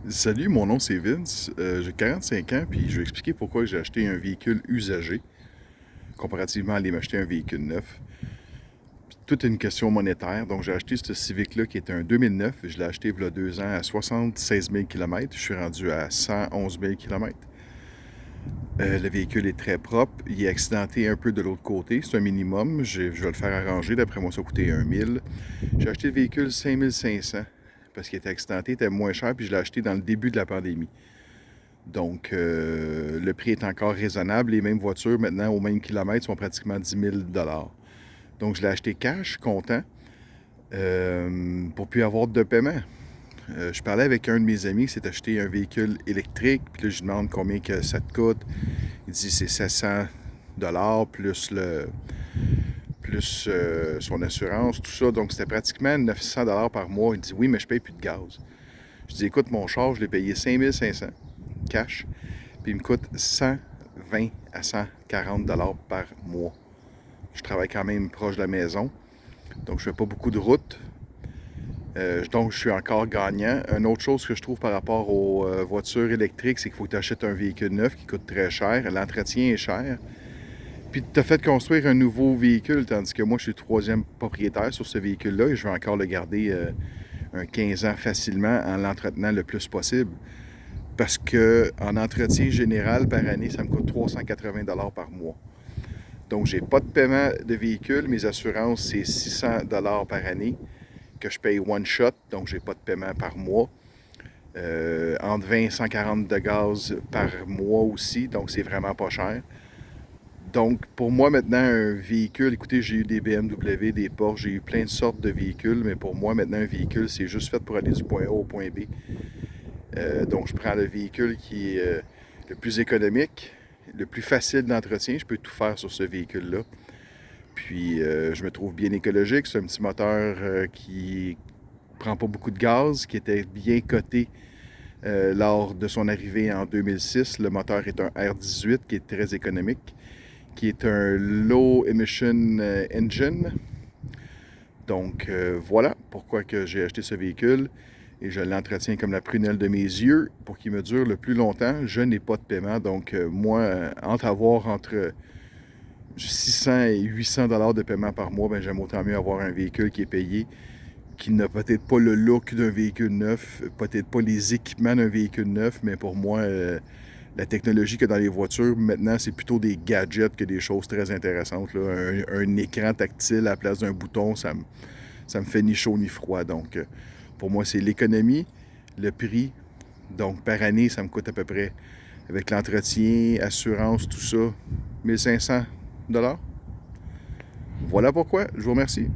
Salut, mon nom c'est Vince. J'ai 45 ans, puis je vais expliquer pourquoi j'ai acheté un véhicule usagé comparativement à aller m'acheter un véhicule neuf. Puis, tout est une question monétaire. Donc, j'ai acheté ce Civic-là qui est un 2009. Je l'ai acheté il y a 2 ans à 76 000 km. Je suis rendu à 111 000 km. Le véhicule est très propre. Il est accidenté un peu de l'autre côté. C'est un minimum. Je vais le faire arranger. D'après moi, ça a coûté 1 000. J'ai acheté le véhicule 5 500 parce qu'il était accidenté, il était moins cher, puis je l'ai acheté dans le début de la pandémie. Donc, le prix est encore raisonnable. Les mêmes voitures, maintenant, au même kilomètre, sont pratiquement 10 000 $. Donc, je l'ai acheté cash, content, pour plus avoir de paiement. Je parlais avec un de mes amis qui s'est acheté un véhicule électrique. Puis là, je lui demande combien que ça te coûte. Il dit c'est 700 plus son assurance, tout ça. Donc, c'était pratiquement 900 par mois. Il dit oui, mais je paye plus de gaz. Je dis écoute, mon char, je l'ai payé 5 500 cash. Puis il me coûte 120 à 140 par mois. Je travaille quand même proche de la maison, donc je fais pas beaucoup de route. Donc je suis encore gagnant. Une autre chose que je trouve par rapport aux voitures électriques, c'est qu'il faut que tu achètes un véhicule neuf qui coûte très cher. L'entretien est cher. Puis tu as fait construire un nouveau véhicule, tandis que moi je suis le troisième propriétaire sur ce véhicule-là et je vais encore le garder un 15 ans facilement en l'entretenant le plus possible. Parce qu'en entretien général par année, ça me coûte 380 par mois. Donc, j'ai pas de paiement de véhicule. Mes assurances, c'est 600 par année que je paye one shot. Donc, j'ai pas de paiement par mois. Entre 20 et 140 de gaz par mois aussi. Donc, c'est vraiment pas cher. Donc, pour moi, maintenant, un véhicule, écoutez, j'ai eu des BMW, des Porsche, j'ai eu plein de sortes de véhicules, mais pour moi, maintenant, un véhicule, c'est juste fait pour aller du point A au point B. Donc, je prends le véhicule qui est le plus économique, le plus facile d'entretien. Je peux tout faire sur ce véhicule-là. Puis, je me trouve bien écologique. C'est un petit moteur qui prend pas beaucoup de gaz, qui était bien coté lors de son arrivée en 2006. Le moteur est un R18 qui est très économique, qui est un low emission engine. Donc, voilà pourquoi que j'ai acheté ce véhicule et je l'entretiens comme la prunelle de mes yeux pour qu'il me dure le plus longtemps. Je n'ai pas de paiement, donc moi, entre 600 et 800 de paiement par mois, ben, j'aime autant mieux avoir un véhicule qui est payé, qui n'a peut-être pas le look d'un véhicule neuf, peut-être pas les équipements d'un véhicule neuf, mais pour moi, la technologie qu'il y a dans les voitures, maintenant, c'est plutôt des gadgets que des choses très intéressantes, là. Un écran tactile à la place d'un bouton, ça me fait ni chaud ni froid. Donc, pour moi, c'est l'économie, le prix. Donc, par année, ça me coûte à peu près, avec l'entretien, assurance, tout ça, 1500 $. Voilà pourquoi. Je vous remercie.